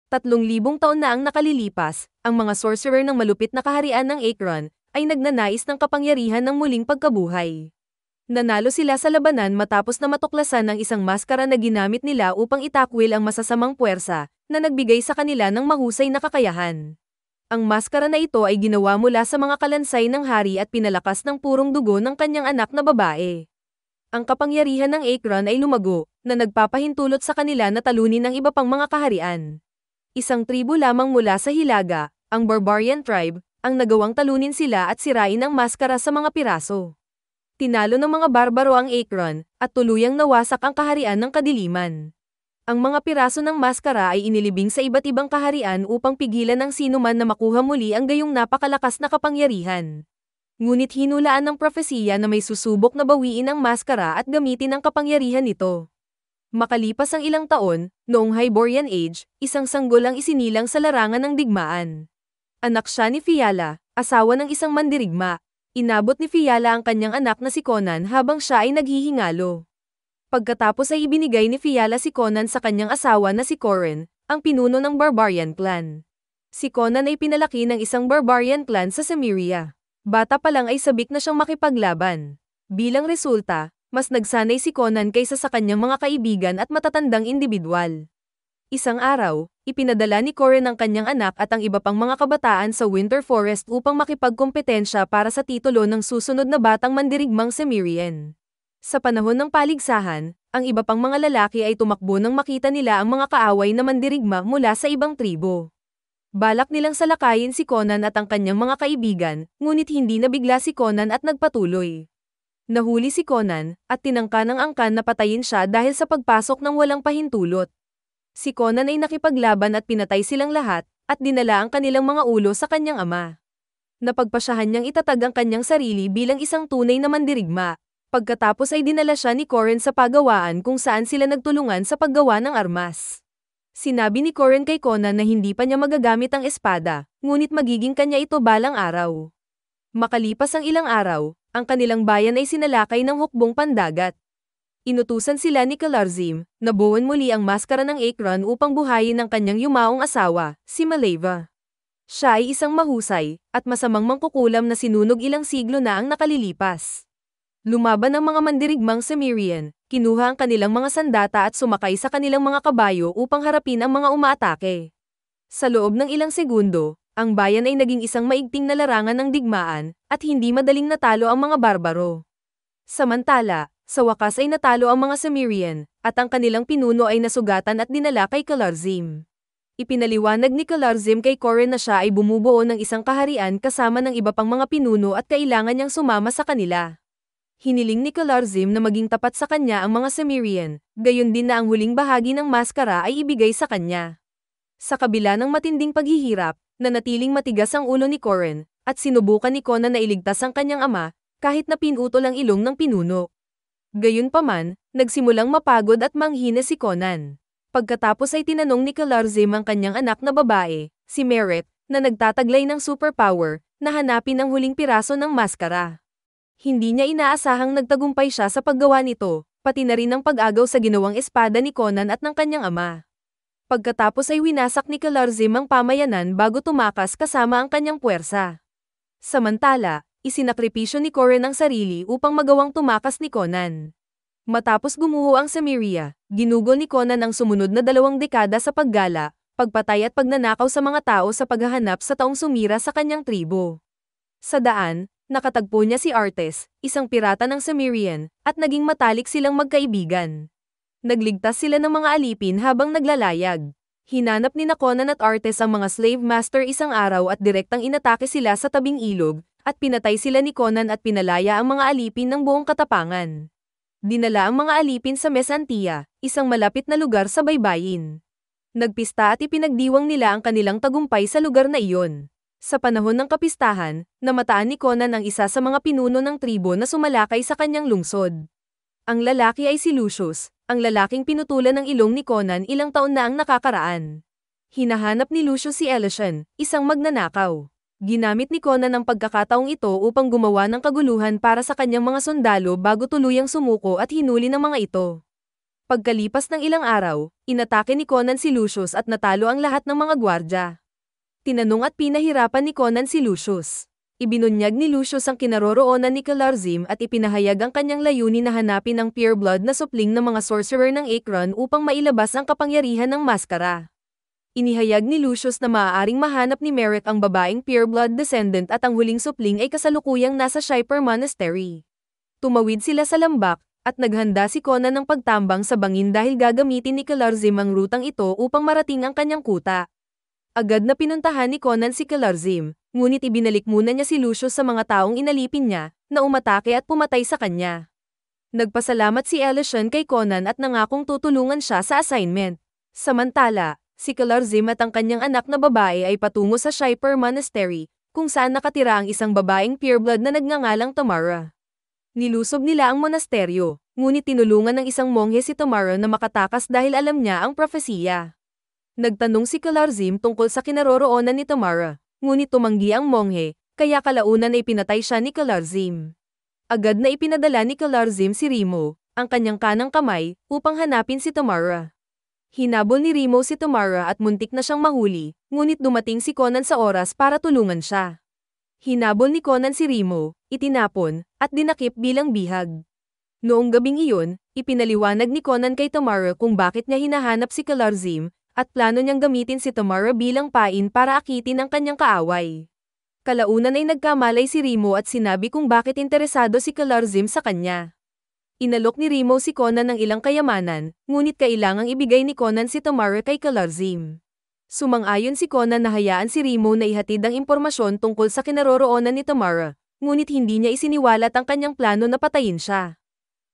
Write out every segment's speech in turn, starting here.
3,000 taon na ang nakalilipas, ang mga sorcerer ng malupit na kaharian ng Acheron ay nagnanais ng kapangyarihan ng muling pagkabuhay. Nanalo sila sa labanan matapos na matuklasan ng isang maskara na ginamit nila upang itakwil ang masasamang puwersa na nagbigay sa kanila ng mahusay na kakayahan. Ang maskara na ito ay ginawa mula sa mga kalansay ng hari at pinalakas ng purong dugo ng kanyang anak na babae. Ang kapangyarihan ng Acheron ay lumago, na nagpapahintulot sa kanila na talunin ang iba pang mga kaharian. Isang tribo lamang mula sa Hilaga, ang Barbarian Tribe, ang nagawang talunin sila at sirain ang maskara sa mga piraso. Tinalo ng mga barbaro ang Acheron, at tuluyang nawasak ang kaharian ng kadiliman. Ang mga piraso ng maskara ay inilibing sa iba't ibang kaharian upang pigilan ang sinuman na makuha muli ang gayong napakalakas na kapangyarihan. Ngunit hinulaan ng propesiya na may susubok na bawiin ang maskara at gamitin ang kapangyarihan nito. Makalipas ang ilang taon, noong Hyborian Age, isang sanggol ang isinilang sa larangan ng digmaan. Anak siya ni Fiala, asawa ng isang mandirigma. Inabot ni Fiala ang kanyang anak na si Conan habang siya ay naghihingalo. Pagkatapos ay ibinigay ni Fiala si Conan sa kanyang asawa na si Corin, ang pinuno ng Barbarian clan. Si Conan ay pinalaki ng isang Barbarian clan sa Cimmeria. Bata pa lang ay sabik na siyang makipaglaban. Bilang resulta, mas nagsanay si Conan kaysa sa kanyang mga kaibigan at matatandang individual. Isang araw, ipinadala ni Corin ang kanyang anak at ang iba pang mga kabataan sa Winter Forest upang makipagkompetensya para sa titulo ng susunod na batang mandirigmang Cimmerian. Sa panahon ng paligsahan, ang iba pang mga lalaki ay tumakbo nang makita nila ang mga kaaway na mandirigma mula sa ibang tribo. Balak nilang salakayin si Conan at ang kanyang mga kaibigan, ngunit hindi nabigla si Conan at nagpatuloy. Nahuli si Conan, at tinangka ng angkan na patayin siya dahil sa pagpasok ng walang pahintulot. Si Conan ay nakipaglaban at pinatay silang lahat, at dinala ang kanilang mga ulo sa kanyang ama. Napagpasyahan niyang itatag ang kanyang sarili bilang isang tunay na mandirigma. Pagkatapos ay dinala siya ni Corin sa pagawaan kung saan sila nagtulungan sa paggawa ng armas. Sinabi ni Corin kay Conan na hindi pa niya magagamit ang espada, ngunit magiging kanya ito balang araw. Makalipas ang ilang araw, ang kanilang bayan ay sinalakay ng hukbong pandagat. Inutusan sila ni Kalarzim, na buuin muli ang maskara ng Acheron upang buhayin ang kanyang yumaong asawa, si Maleva. Siya ay isang mahusay, at masamang mangkukulam na sinunog ilang siglo na ang nakalilipas. Lumaban ang mga mandirigmang Cimmerian, kinuha ang kanilang mga sandata at sumakay sa kanilang mga kabayo upang harapin ang mga umaatake. Sa loob ng ilang segundo, ang bayan ay naging isang maigting na larangan ng digmaan, at hindi madaling natalo ang mga barbaro. Samantala, sa wakas ay natalo ang mga Cimmerian, at ang kanilang pinuno ay nasugatan at dinala kay Kalarzim. Ipinaliwanag ni Kalarzim kay Corin na siya ay bumubuo ng isang kaharian kasama ng iba pang mga pinuno at kailangan niyang sumama sa kanila. Hiniling ni Kalarzim na maging tapat sa kanya ang mga Cimmerian, gayon din na ang huling bahagi ng maskara ay ibigay sa kanya. Sa kabila ng matinding paghihirap, nanatiling matigas ang ulo ni Corin, at sinubukan ni Conan na iligtas ang kanyang ama, kahit na pinutol ang ilong ng pinuno. Gayunpaman, nagsimulang mapagod at manghina si Conan. Pagkatapos ay tinanong ni Kalarzim ang kanyang anak na babae, si Meret, na nagtataglay ng superpower, na hanapin ang huling piraso ng maskara. Hindi niya inaasahang nagtagumpay siya sa paggawa nito, pati na rin ang pag-agaw sa ginawang espada ni Conan at ng kanyang ama. Pagkatapos ay winasak ni Kalarzim ang pamayanan bago tumakas kasama ang kanyang puwersa. Samantala, isinakripisyo ni Corin ang sarili upang magawang tumakas ni Conan. Matapos gumuho ang Cimmeria, ginugol ni Conan ang sumunod na 2 dekada sa paggala, pagpatay at pagnanakaw sa mga tao sa paghahanap sa taong sumira sa kanyang tribo. Sa daan, nakatagpo niya si Artes, isang pirata ng Cimmerian, at naging matalik silang magkaibigan. Nagligtas sila ng mga alipin habang naglalayag. Hinanap ni Conan at Artes ang mga slave master isang araw at direktang inatake sila sa tabing ilog, at pinatay sila ni Conan at pinalaya ang mga alipin ng buong katapangan. Dinala ang mga alipin sa Mesantia, isang malapit na lugar sa baybayin. Nagpista at ipinagdiwang nila ang kanilang tagumpay sa lugar na iyon. Sa panahon ng kapistahan, namataan ni Conan ang isa sa mga pinuno ng tribo na sumalakay sa kanyang lungsod. Ang lalaki ay si Lucius, ang lalaking pinutulan ng ilong ni Conan ilang taon na ang nakakaraan. Hinahanap ni Lucius si Elishan, isang magnanakaw. Ginamit ni Conan ang pagkakataong ito upang gumawa ng kaguluhan para sa kanyang mga sundalo bago tuluyang sumuko at hinuli ng mga ito. Pagkalipas ng ilang araw, inatake ni Conan si Lucius at natalo ang lahat ng mga gwardya. Tinanong at pinahirapan ni Conan si Lucius. Ibinunyag ni Lucius ang kinaroroonan ni Kalarzim at ipinahayag ang kanyang layunin na hanapin ang pure blood na supling ng mga sorcerer ng Akron upang mailabas ang kapangyarihan ng maskara. Inihayag ni Lucius na maaaring mahanap ni Merrick ang babaeng pure blood descendant at ang huling supling ay kasalukuyang nasa Shaiper Monastery. Tumawid sila sa lambak, at naghanda si Conan ng pagtambang sa bangin dahil gagamitin ni Kalarzim ang rutang ito upang marating ang kanyang kuta. Agad na pinuntahan ni Conan si Kalarzim, ngunit ibinalik muna niya si Lucius sa mga taong inalipin niya, na umatake at pumatay sa kanya. Nagpasalamat si Elysian kay Conan at nangakong tutulungan siya sa assignment. Samantala, si Kalarzim at ang kanyang anak na babae ay patungo sa Shaiper Monastery, kung saan nakatira ang isang babaeng pureblood na nagngangalang Tamara. Nilusob nila ang monasteryo, ngunit tinulungan ng isang monghe si Tamara na makatakas dahil alam niya ang propesiya. Nagtanong si Kalarzim tungkol sa kinaroroonan ni Tamara, ngunit tumanggi ang monghe, kaya kalaunan ay pinatay siya ni Kalarzim. Agad na ipinadala ni Kalarzim si Remo, ang kanyang kanang kamay, upang hanapin si Tamara. Hinabol ni Remo si Tamara at muntik na siyang mahuli, ngunit dumating si Conan sa oras para tulungan siya. Hinabol ni Conan si Remo, itinapon, at dinakip bilang bihag. Noong gabing iyon, ipinaliwanag ni Conan kay Tamara kung bakit niya hinahanap si Kalarzim, at plano niyang gamitin si Tamara bilang pain para akitin ang kanyang kaaway. Kalaunan ay nagkamalay si Remo at sinabi kung bakit interesado si Kalarzim sa kanya. Inalok ni Remo si Conan ng ilang kayamanan, ngunit kailangang ibigay ni Conan si Tamara kay Kalarzim. Sumang-ayon si Conan na hayaan si Remo na ihatid ang impormasyon tungkol sa kinaroroonan ni Tamara, ngunit hindi niya isiniwalat ang kanyang plano na patayin siya.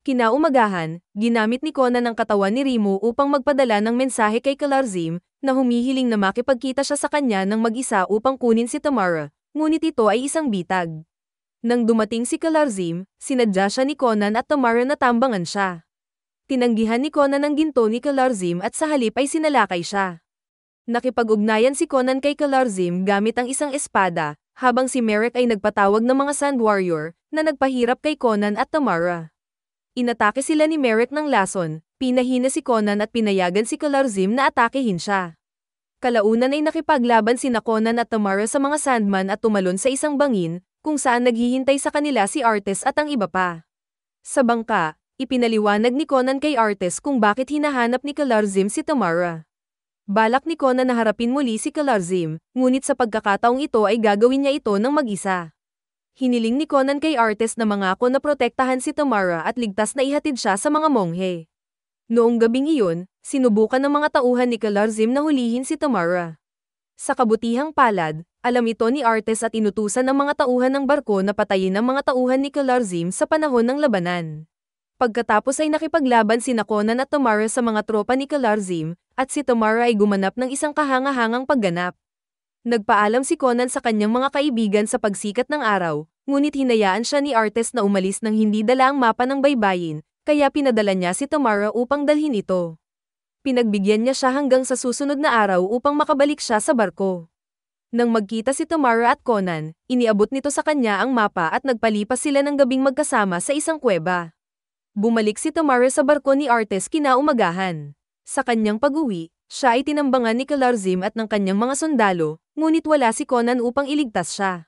Kinaumagahan, ginamit ni Conan ang katawan ni Remo upang magpadala ng mensahe kay Kalarzim, na humihiling na makipagkita siya sa kanya ng mag-isa upang kunin si Tamara, ngunit ito ay isang bitag. Nang dumating si Kalarzim, sinadya siya ni Conan at Tamara na tambangan siya. Tinanggihan ni Conan ang ginto ni Kalarzim at sa halip ay sinalakay siya. Nakipag-ugnayan si Conan kay Kalarzim gamit ang isang espada, habang si Merrick ay nagpatawag ng mga Sand Warrior, na nagpahirap kay Conan at Tamara. Inatake sila ni Merrick ng lason, pinahina si Conan at pinayagan si Kalarzim na atakehin siya. Kalaunan ay nakipaglaban sina Conan at Tamara sa mga Sandman at tumalon sa isang bangin, kung saan naghihintay sa kanila si Artes at ang iba pa. Sa bangka, ipinaliwanag ni Conan kay Artes kung bakit hinahanap ni Kalarzim si Tamara. Balak ni Conan na harapin muli si Kalarzim, ngunit sa pagkakataong ito ay gagawin niya ito ng mag-isa. Hiniling ni Conan kay Artes na mangako na protektahan si Tamara at ligtas na ihatid siya sa mga monghe. Noong gabing iyon, sinubukan ng mga tauhan ni Kalarzim na hulihin si Tamara. Sa kabutihang palad, alam ito ni Artes at inutusan ng mga tauhan ng barko na patayin ang mga tauhan ni Kalarzim sa panahon ng labanan. Pagkatapos ay nakipaglaban sina Conan at Tamara sa mga tropa ni Kalarzim, at si Tamara ay gumanap ng isang kahangahangang pagganap. Nagpaalam si Conan sa kanyang mga kaibigan sa pagsikat ng araw, ngunit hinayaan siya ni Artes na umalis nang hindi dala ang mapa ng baybayin, kaya pinadala niya si Tamara upang dalhin ito. Pinagbigyan niya siya hanggang sa susunod na araw upang makabalik siya sa barko. Nang magkita si Tamara at Conan, iniabot nito sa kanya ang mapa at nagpalipas sila ng gabing magkasama sa isang kuweba. Bumalik si Tamara sa barko ni Artes kinaumagahan. Sa kanyang pag-uwi, siya ay tinambangan ni Kalarzim at ng kanyang mga sundalo, ngunit wala si Conan upang iligtas siya.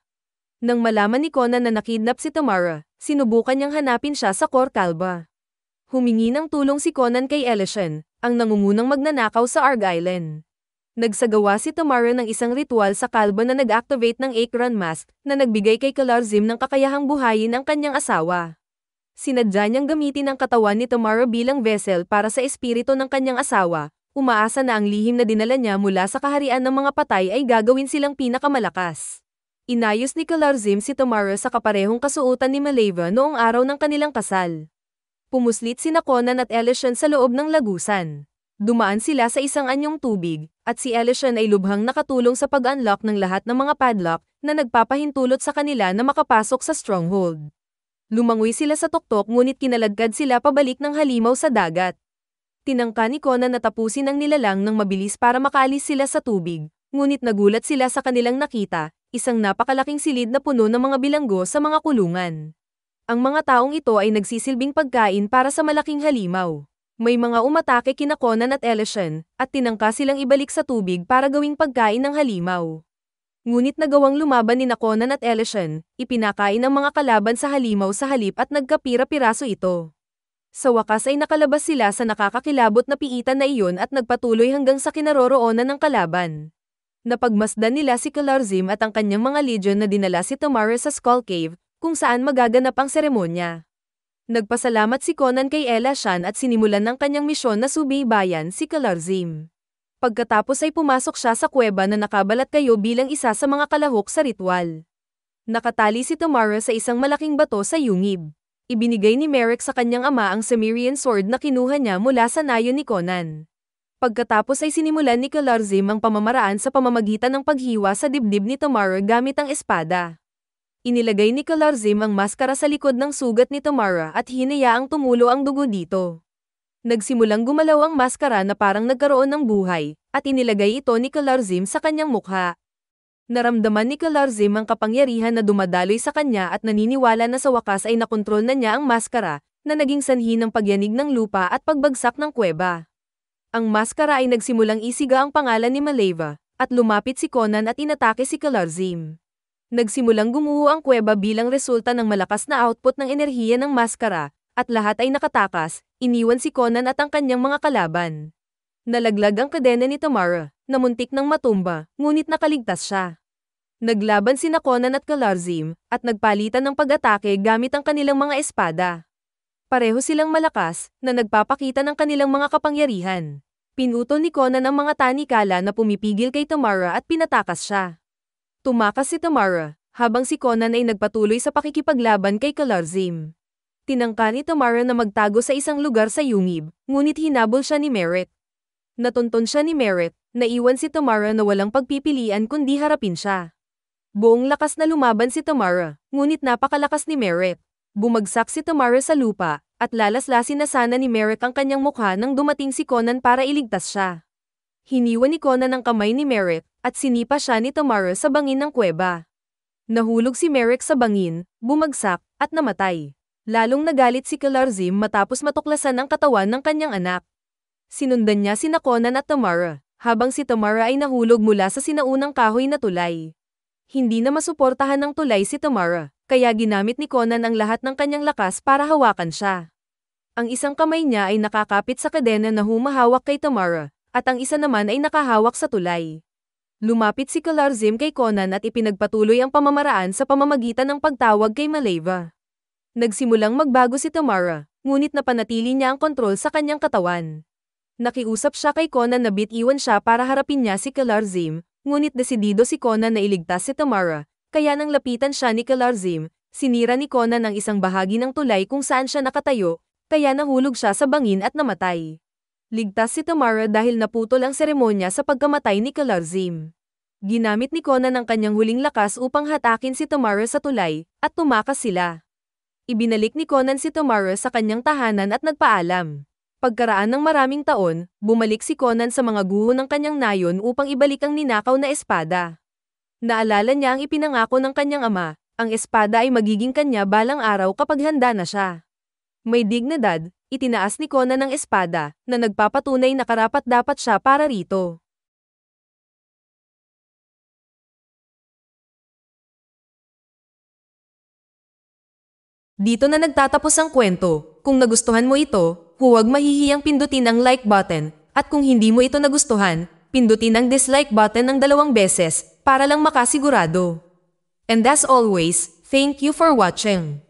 Nang malaman ni Conan na nakidnap si Tamara, sinubukan niyang hanapin siya sa Cor Calba. Humingi ng tulong si Conan kay Elysian, ang nangungunang magnanakaw sa Arg Island. Nagsagawa si Tamara ng isang ritual sa Calba na nag-activate ng Akron Mask, na nagbigay kay Kalarzim ng kakayahang buhayin ang kanyang asawa. Sinadya niyang gamitin ang katawan ni Tamara bilang vessel para sa espiritu ng kanyang asawa, umaasa na ang lihim na dinala niya mula sa kaharian ng mga patay ay gagawin silang pinakamalakas. Inayos ni Kalarzim si Tamara sa kaparehong kasuotan ni Maleva noong araw ng kanilang kasal. Pumuslit sina Conan at Elysian sa loob ng lagusan. Dumaan sila sa isang anyong tubig, at si Elysian ay lubhang nakatulong sa pag-unlock ng lahat ng mga padlock na nagpapahintulot sa kanila na makapasok sa stronghold. Lumangoy sila sa tuktok ngunit kinaladkad sila pabalik ng halimaw sa dagat. Tinangka ni Conan na tapusin ang nilalang ng mabilis para makaalis sila sa tubig, ngunit nagulat sila sa kanilang nakita, isang napakalaking silid na puno ng mga bilanggo sa mga kulungan. Ang mga taong ito ay nagsisilbing pagkain para sa malaking halimaw. May mga umatake kina Conan at Elysian, at tinangka silang ibalik sa tubig para gawing pagkain ng halimaw. Ngunit nagawang lumaban ni Conan at Elysian, ipinakain ang mga kalaban sa halimaw sa halip at nagkapira-piraso ito. Sa wakas ay nakalabas sila sa nakakakilabot na piitan na iyon at nagpatuloy hanggang sa kinaroroonan ng kalaban. Napagmasdan nila si Kalarzim at ang kanyang mga legion na dinala si Tomara sa Skull Cave, kung saan magaganap ang seremonya. Nagpasalamat si Conan kay Elysian at sinimulan ng kanyang misyon na subaybayan si Kalarzim. Pagkatapos ay pumasok siya sa kuweba na nakabalat kayo bilang isa sa mga kalahok sa ritual. Nakatali si Tomara sa isang malaking bato sa yungib. Ibinigay ni Merrick sa kanyang ama ang Cimmerian sword na kinuha niya mula sa nayo ni Conan. Pagkatapos ay sinimulan ni Kalarzim ang pamamaraan sa pamamagitan ng paghiwa sa dibdib ni Tomara gamit ang espada. Inilagay ni Kalarzim ang maskara sa likod ng sugat ni Tomara at hinayaang tumulo ang dugo dito. Nagsimulang gumalaw ang maskara na parang nagkaroon ng buhay, at inilagay ito ni Kalarzim sa kanyang mukha. Naramdaman ni Kalarzim ang kapangyarihan na dumadaloy sa kanya at naniniwala na sa wakas ay nakontrol na niya ang maskara, na naging sanhi ng pagyanig ng lupa at pagbagsak ng kuweba. Ang maskara ay nagsimulang isiga ang pangalan ni Maleva, at lumapit si Conan at inatake si Kalarzim. Nagsimulang gumuho ang kuweba bilang resulta ng malakas na output ng enerhiya ng maskara, at lahat ay nakatakas, iniwan si Conan at ang kanyang mga kalaban. Nalaglag ang kadena ni Tomara, na muntik ng matumba, ngunit nakaligtas siya. Naglaban sina Conan at Kalarzim, at nagpalitan ng pag-atake gamit ang kanilang mga espada. Pareho silang malakas, na nagpapakita ng kanilang mga kapangyarihan. Pinutol ni Conan ang mga tanikala na pumipigil kay Tomara at pinatakas siya. Tumakas si Tomara, habang si Conan ay nagpatuloy sa pakikipaglaban kay Kalarzim. Tinangka ni Tomara na magtago sa isang lugar sa yungib, ngunit hinabol siya ni Merrick. Natunton siya ni Merrick, naiwan si Tomara na walang pagpipilian kundi harapin siya. Buong lakas na lumaban si Tomara, ngunit napakalakas ni Merrick. Bumagsak si Tomara sa lupa, at lalaslasin na sana ni Merrick ang kanyang mukha nang dumating si Conan para iligtas siya. Hiniwan ni Conan ang kamay ni Merrick, at sinipa siya ni Tomara sa bangin ng kuweba. Nahulog si Merrick sa bangin, bumagsak, at namatay. Lalong nagalit si Kalarzim matapos matuklasan ang katawan ng kanyang anak. Sinundan niya sina Conan at Tomara, habang si Tomara ay nahulog mula sa sinaunang kahoy na tulay. Hindi na masuportahan ng tulay si Tomara, kaya ginamit ni Conan ang lahat ng kanyang lakas para hawakan siya. Ang isang kamay niya ay nakakapit sa kadena na humahawak kay Tomara, at ang isa naman ay nakahawak sa tulay. Lumapit si Kalarzim kay Conan at ipinagpatuloy ang pamamaraan sa pamamagitan ng pagtawag kay Maleva. Nagsimulang magbago si Tomara, ngunit napanatili niya ang kontrol sa kanyang katawan. Nakiusap siya kay Conan na bitiwan siya para harapin niya si Kalarzim, ngunit desidido si Conan na iligtas si Tomara, kaya nang lapitan siya ni Kalarzim, sinira ni Conan ang isang bahagi ng tulay kung saan siya nakatayo, kaya nahulog siya sa bangin at namatay. Ligtas si Tomara dahil naputol ang seremonya sa pagkamatay ni Kalarzim. Ginamit ni Conan ang kanyang huling lakas upang hatakin si Tomara sa tulay, at tumakas sila. Ibinalik ni Conan si Tomara sa kanyang tahanan at nagpaalam. Pagkaraan ng maraming taon, bumalik si Conan sa mga guho ng kanyang nayon upang ibalik ang ninakaw na espada. Naalala niya ang ipinangako ng kanyang ama, ang espada ay magiging kanya balang araw kapag handa na siya. May dignidad, itinaas ni Conan ang espada, na nagpapatunay na karapat-dapat siya para rito. Dito na nagtatapos ang kwento. Kung nagustuhan mo ito, huwag mahihiyang pindutin ang like button, at kung hindi mo ito nagustuhan, pindutin ang dislike button ng 2 beses, para lang makasigurado. And as always, thank you for watching.